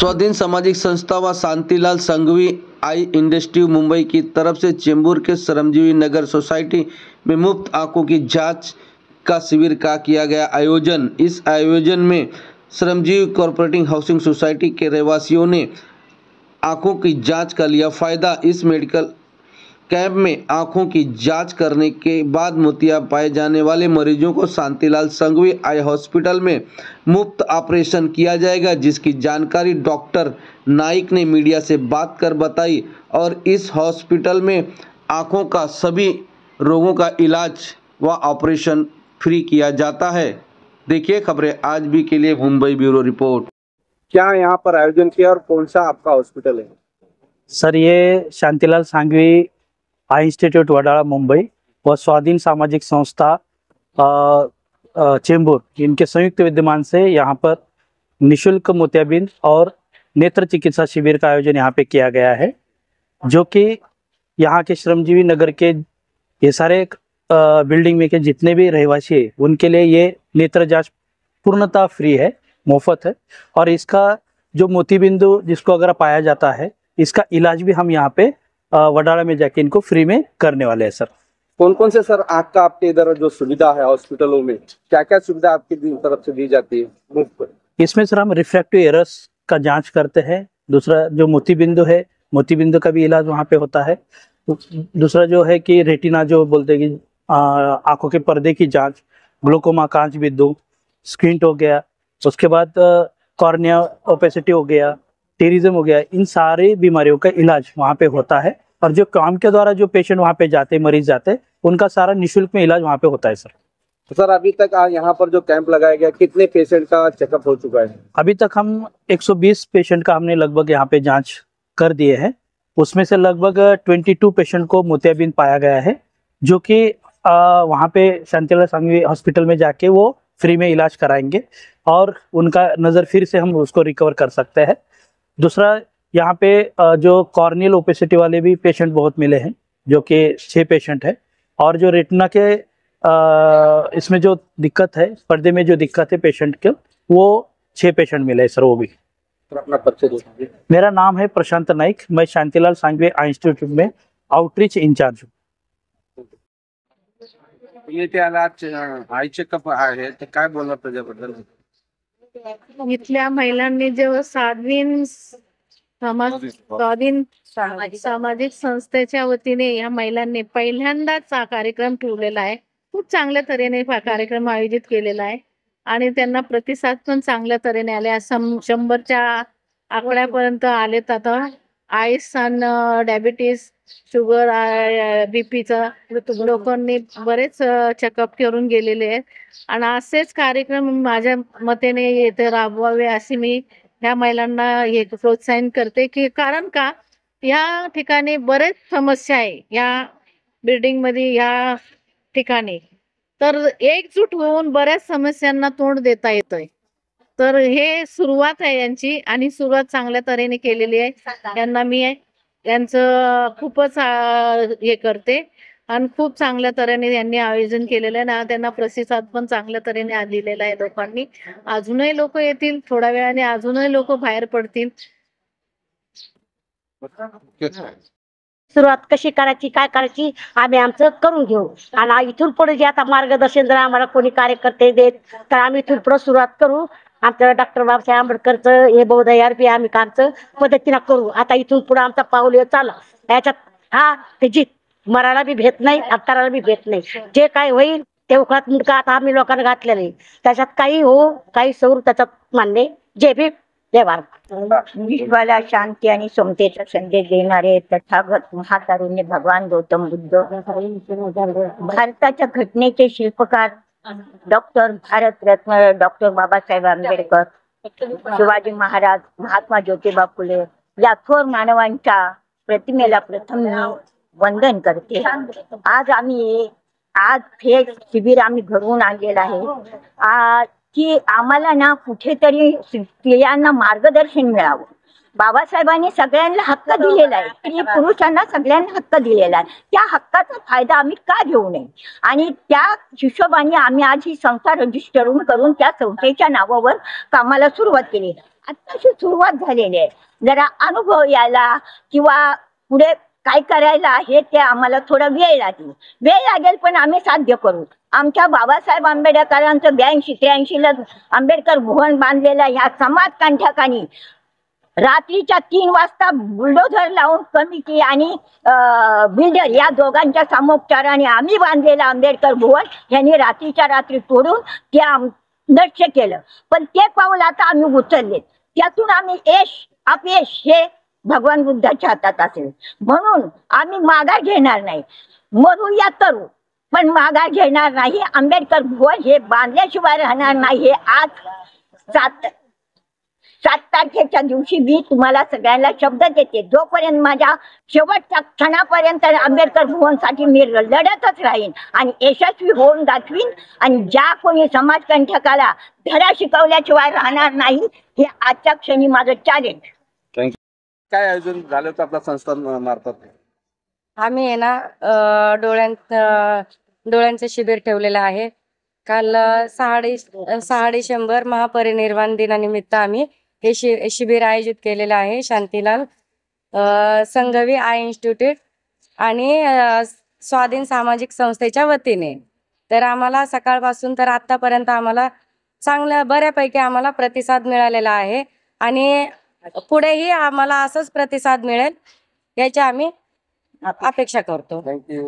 स्वाधीन सामाजिक संस्था व शांतिलाल संघवी आई इंडस्ट्री मुंबई की तरफ से चेंबूर के श्रमजीवी नगर सोसाइटी में मुफ्त आंखों की जांच का शिविर का किया गया आयोजन। इस आयोजन में श्रमजीवी कोऑपरेटिव हाउसिंग सोसाइटी के रहवासियों ने आंखों की जांच का लिया फायदा। इस मेडिकल कैंप में आंखों की जांच करने के बाद मोतिया पाए जाने वाले मरीजों को शांतिलाल संघवी आई हॉस्पिटल में मुफ्त ऑपरेशन किया जाएगा, जिसकी जानकारी डॉक्टर नाइक ने मीडिया से बात कर बताई। और इस हॉस्पिटल में आंखों का सभी रोगों का इलाज व ऑपरेशन फ्री किया जाता है। देखिए खबरें आज भी के लिए मुंबई ब्यूरो रिपोर्ट। क्या यहाँ पर आयोजन किया और कौन सा आपका हॉस्पिटल है? सर, ये शांतिलाल सांघवी आई इंस्टीट्यूट वडाला मुंबई व स्वाधीन सामाजिक संस्था चेंबूर, इनके संयुक्त विद्यमान से यहाँ पर निशुल्क मोतियाबिंद और नेत्र चिकित्सा शिविर का आयोजन यहाँ पे किया गया है, जो कि यहाँ के श्रमजीवी नगर के ये सारे बिल्डिंग में के जितने भी रहवासी है उनके लिए ये नेत्र जांच पूर्णतः फ्री है, मुफ्त है। और इसका जो मोतीबिंदु जिसको अगर पाया जाता है, इसका इलाज भी हम यहाँ पे वडाला में जाके इनको फ्री में करने वाले हैं। सर, कौन कौन से सर आँख का आपके इधर जो सुविधा है हॉस्पिटलों में, क्या क्या सुविधा आपकी तरफ से दी जाती है मुफ्त? इसमें सर हम रिफ्रैक्टिव एरर्स का जांच करते हैं। दूसरा जो मोतीबिंदु है, मोतीबिंदु का भी इलाज वहाँ पे होता है। दूसरा जो है कि रेटिना जो बोलते हैं कि आंखों के पर्दे की जांच, ग्लूकोमा कांच बिंदु, स्क्विंट हो गया, उसके बाद कॉर्निया ओपेसिटी हो गया, टेरिज्म हो गया, इन सारी बीमारियों का इलाज वहाँ पे होता है। और जो काम के द्वारा जो पेशेंट वहाँ पे जाते, मरीज जाते, उनका सारा निःशुल्क में इलाज वहाँ पे होता है। सर, तो सर अभी तक यहाँ पर जो कैंप लगाया गया, कितने पेशेंट का चेकअप हो चुका है? अभी तक हम 120 पेशेंट का हमने लगभग यहाँ पे जांच कर दिए हैं। उसमें से लगभग 22 पेशेंट को मोतियाबिंद पाया गया है, जो कि वहाँ पे शांतिलाल सांघवी हॉस्पिटल में जाके वो फ्री में इलाज कराएंगे और उनका नज़र फिर से हम उसको रिकवर कर सकते हैं। दूसरा, यहाँ पे जो कॉर्नियल ओपेसिटी वाले भी पेशेंट बहुत मिले हैं, जो कि 6 पेशेंट है। और जो रेटिना के इसमें जो दिक्कत है, पर्दे में जो दिक्कत है पेशेंट के, वो 6 पेशेंट मिले हैं सर, वो भी। तो अपना परिचय दीजिए। मेरा नाम है प्रशांत नाइक, मैं शांतिलाल सांघवी आई इंस्टीट्यूट में आउटरीच इंचार्ज हूँ। ये आई चेकअप आहे, तर काय बोलणार त्याच्याबद्दल? इथल्या महिलांनी जो स्वाधीन सामाजिक संस्थेच्या वतीने या महिलांनी पहिल्यांदाच हा कार्यक्रम ठेवलेला आहे। खूप चांगल्या तऱ्हेने हा कार्यक्रम आयोजित केलेला आहे आणि त्यांना प्रतिसाद पण चांगल्या तऱ्हेने आले। 100च्या आकड्यापर्यंत आलेत आता। आईस आणि डायबिटीज, शुगर, बीपीचा लोकांनी बरेच चेकअप करून गेलेले आहेत आणि असेच कार्यक्रम माझ्या मतेने येथे राबवावे असे मी ह्या महिलांना हे प्रोत्साहन करते, की कारण का या ठिकाणी बरेच समस्या आहे या बिल्डिंग मध्ये, या ठिकाणी तर एकजूट होऊन बऱ्याच समस्यांना तोंड देता येतंय। तर हे सुरुवात आहे यांची आणि सुरुवात चांगल्या तऱ्हेने केलेली आहे। यांना मी यांचं खूपच हे करते आणि खूप चांगल्या तऱ्हेने यांनी आयोजन केलेलं आहे ना, त्यांना प्रतिसाद पण चांगल्या तऱ्हेने दिलेला आहे लोकांनी। अजूनही लोक येतील, थोड्या वेळाने अजूनही लोक बाहेर पडतील। सुरुवात कशी करायची, काय करायची, आम्ही आमचं करून घेऊ आणि इथून पुढे जे आता मार्गदर्शन जर आम्हाला कोणी कार्यकर्ते देत तर आम्ही इथून पुढे सुरुवात करू। आमचं डॉक्टर बाबासाहेब आंबेडकरचं हे बहुधा RP आम्ही कामचं पद्धतीनं करू। आता इथून पुढे आमचा पाऊल चाला याच्यात ते जीत मराला बी भेट नाही, अवताराला बी भेट नाही। जे काय होईल ते उकळात मुंडका आता आम्ही लोकांना घातलेलं आहे, त्याच्यात काही हो काही सौर त्याच्यात मानणे जे भी देवार विश्वाला शांती आणि समतेचा संदेश देणारे तथागत महातरुण्य भगवान गौतम बुद्ध, भारताच्या घटनेचे शिल्पकार डॉक्टर भारतरत्न डॉक्टर बाबासाहेब आंबेडकर, शिवाजी महाराज, महात्मा ज्योतिबा फुले या थोर मानवांच्या प्रतिमेला प्रथम वंदन करते। आज हे शिबिर आम्ही घडवून आणलेलं आहे की आम्हाला ना कुठेतरी स्त्रियांना मार्गदर्शन मिळावं। बाबासाहेबांनी सगळ्यांना हक्क दिलेला आहे, स्त्री पुरुषांना सगळ्यांना हक्क दिलेला आहे। त्या हक्काचा फायदा आम्ही का घेऊ नये आणि त्या हिशोबाने आम्ही आज ही संस्था रजिस्टर करून त्या संस्थेच्या नावावर कामाला सुरुवात केली। आत्ताशी सुरुवात झालेली आहे. जरा अनुभव यायला किंवा पुढे काय करायला हे ते आम्हाला थोडा वेळ लागेल पण आम्ही साध्य करू. आमच्या बाबासाहेब आंबेडकरांचं 82-83ला आंबेडकर भवन बांधलेल्या ह्या समाज कंठकानी रात्रीच्या 3 वाजता बुलडोझर लावून कमिटी आणि बिल्डर या दोघांच्या सामोपचाराने आम्ही बांधलेलं आंबेडकर भवन यांनी रात्रीच्या रात्री तोडून ते नष्ट केलं. पण ते पाऊल आता आम्ही उचलले. त्यातून आम्ही अपयश हे भगवान बुद्धाच्या हातात असेल म्हणून आम्ही माघार घेणार नाही. मरू या तरू पण माघार घेणार नाही. आंबेडकर भवन हे बांधल्याशिवाय राहणार नाही. हे आज 7 तारखेच्या दिवशी मी तुम्हाला सगळ्यांना शब्द देते. जोपर्यंत माझ्या शेवटच्या क्षणापर्यंत आंबेडकर भवनसाठी मी लढतच राहीन आणि यशस्वी होऊन दाखवीन. आणि ज्या कोणी समाजकंठकाला धडा शिकवल्याशिवाय राहणार नाही हे आजच्या क्षणी माझं चॅलेंज. काय आयोजन झालं होतं आपल्या संस्था मार्फत? आम्ही आहे ना डोळ्यांचं शिबिर ठेवलेलं आहे. काल 6 डिसेंबर महापरिनिर्वाण दिनानिमित्त आम्ही हे शिबिर आयोजित केलेलं आहे. शांतीलाल संघवी आय इन्स्टिट्यूट आणि स्वाधीन सामाजिक संस्थेच्या वतीने. तर आम्हाला सकाळपासून तर आत्तापर्यंत आम्हाला बऱ्यापैकी आम्हाला प्रतिसाद मिळालेला आहे आणि पुढेही आम्हाला असंच प्रतिसाद मिळेल याची आम्ही अपेक्षा करतो. थँक्यू.